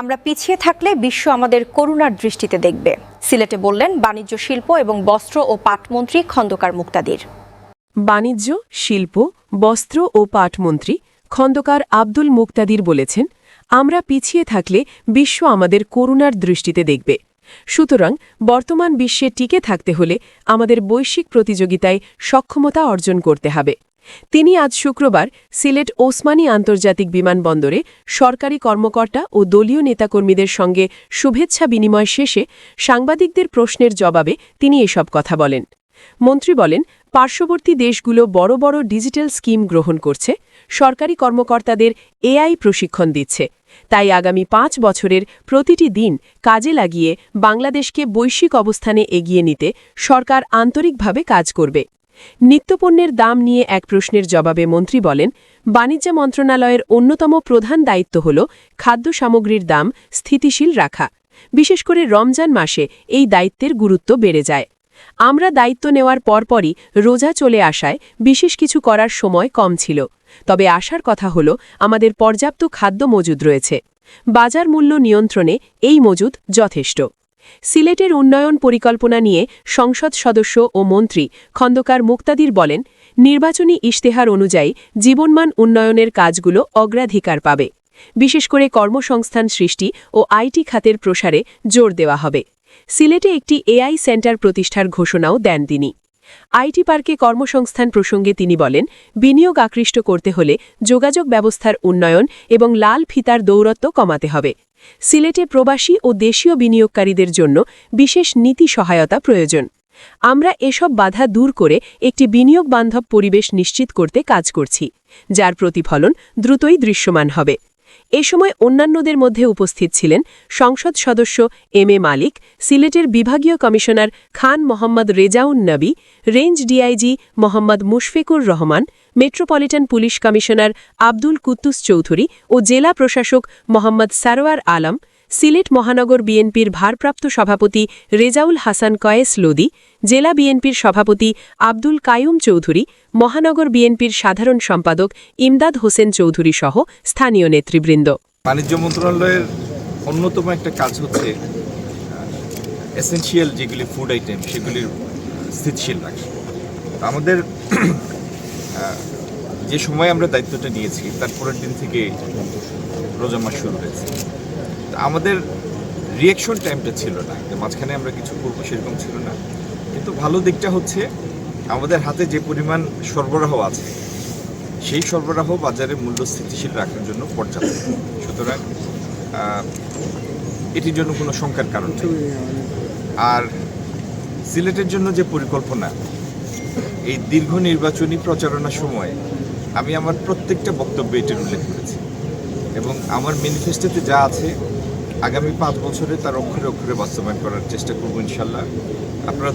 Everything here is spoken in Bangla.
আমরা পিছিয়ে থাকলে বিশ্ব আমাদের করুণার দৃষ্টিতে দেখবে, সিলেটে বললেন বাণিজ্য, শিল্প এবং বস্ত্র ও পাটমন্ত্রী খন্দকার মুক্তাদির। বাণিজ্য, শিল্প, বস্ত্র ও পাটমন্ত্রী খন্দকার আব্দুল মুক্তাদির বলেছেন, আমরা পিছিয়ে থাকলে বিশ্ব আমাদের করুণার দৃষ্টিতে দেখবে। সুতরাং বর্তমান বিশ্বে টিকে থাকতে হলে আমাদের বৈশ্বিক প্রতিযোগিতায় সক্ষমতা অর্জন করতে হবে। তিনি আজ শুক্রবার সিলেট ওসমানী আন্তর্জাতিক বিমানবন্দরে সরকারি কর্মকর্তা ও দলীয় নেতাকর্মীদের সঙ্গে শুভেচ্ছা বিনিময় শেষে সাংবাদিকদের প্রশ্নের জবাবে তিনি এসব কথা বলেন। মন্ত্রী বলেন, পার্শ্ববর্তী দেশগুলো বড় বড় ডিজিটাল স্কিম গ্রহণ করছে, সরকারি কর্মকর্তাদের এআই প্রশিক্ষণ দিচ্ছে। তাই আগামী 5 বছরের প্রতিটি দিন কাজে লাগিয়ে বাংলাদেশকে বৈশ্বিক অবস্থানে এগিয়ে নিতে সরকার আন্তরিকভাবে কাজ করবে। নিত্যপণ্যের দাম নিয়ে এক প্রশ্নের জবাবে মন্ত্রী বলেন, বাণিজ্য মন্ত্রণালয়ের অন্যতম প্রধান দায়িত্ব হল খাদ্য সামগ্রীর দাম স্থিতিশীল রাখা। বিশেষ করে রমজান মাসে এই দায়িত্বের গুরুত্ব বেড়ে যায়। আমরা দায়িত্ব নেওয়ার পরপরই রোজা চলে আসায় বিশেষ কিছু করার সময় কম ছিল। তবে আশার কথা হল আমাদের পর্যাপ্ত খাদ্য মজুদ রয়েছে। বাজার মূল্য নিয়ন্ত্রণে এই মজুদ যথেষ্ট। সিলেটের উন্নয়ন পরিকল্পনা নিয়ে সংসদ সদস্য ও মন্ত্রী খন্দকার মুক্তাদির বলেন, নির্বাচনী ইশতেহার অনুযায়ী জীবনমান উন্নয়নের কাজগুলো অগ্রাধিকার পাবে। বিশেষ করে কর্মসংস্থান সৃষ্টি ও আইটি খাতের প্রসারে জোর দেওয়া হবে। সিলেটে একটি এআই সেন্টার প্রতিষ্ঠার ঘোষণাও দেন তিনি। আইটি পার্কে কর্মসংস্থান প্রসঙ্গে তিনি বলেন, বিনিয়োগ আকৃষ্ট করতে হলে যোগাযোগ ব্যবস্থার উন্নয়ন এবং লাল ফিতার দৌরত্ব কমাতে হবে। সিলেটে প্রবাসী ও দেশীয় বিনিয়োগকারীদের জন্য বিশেষ নীতি সহায়তা প্রয়োজন। আমরা এসব বাধা দূর করে একটি বিনিয়োগ বান্ধব পরিবেশ নিশ্চিত করতে কাজ করছি, যার প্রতিফলন দ্রুতই দৃশ্যমান হবে। এ সময় অন্যান্যদের মধ্যে উপস্থিত ছিলেন সংসদ সদস্য এম.এ. মালিক, সিলেটের বিভাগীয় কমিশনার খান Mohammad Rezaun Nabi, range DIG Mohammad Mushfiqur Rahman, metropolitan police commissioner Abdul Quddus Chowdhury ও জেলা প্রশাসক মোহাম্মদ সারোয়ার আলম, সিলেট মহানগর বিএনপির ভারপ্রাপ্ত সভাপতি রেজাউল হাসান কয়েস লোদি, জেলা বিএনপির সভাপতি আব্দুল কায়ুম চৌধুরী, মহানগর বিএনপির সাধারণ সম্পাদক ইমদাদ হোসেন চৌধুরী সহ স্থানীয় নেতৃবৃন্দ। বাণিজ্য মন্ত্রণালয়ের অন্যতম একটা কাজ হচ্ছে এসেনশিয়াল যেগুলি ফুড আইটেম সেগুলির স্থিতিশীল রাখা। আমাদের যে সময় আমরা দায়িত্বটা নিয়েছি তার পরের দিন থেকে রোজা মাস শুরু হয়েছে। আমাদের রিয়াকশন টাইমটা ছিল না, মাঝখানে আমরা কিছু করবো সেরকম ছিল না। কিন্তু ভালো দিকটা হচ্ছে আমাদের হাতে যে পরিমাণ সরবরাহ আছে সেই সরবরাহ বাজারে মূল্য স্থিতিশীল রাখার জন্য পর্যাপ্ত। সুতরাং এটির জন্য কোনো শঙ্কার কারণ নেই। আর সিলেটের জন্য যে পরিকল্পনা, এই দীর্ঘ নির্বাচনী প্রচারণার সময় আমি আমার প্রত্যেকটা বক্তব্যে এটির উল্লেখ করেছি এবং আমার ম্যানিফেস্টোতে যা আছে আগামী 5 বছরে তার অক্ষরে অক্ষরে বাস্তবায়ন করার চেষ্টা করব ইনশাল্লাহ। আপনারা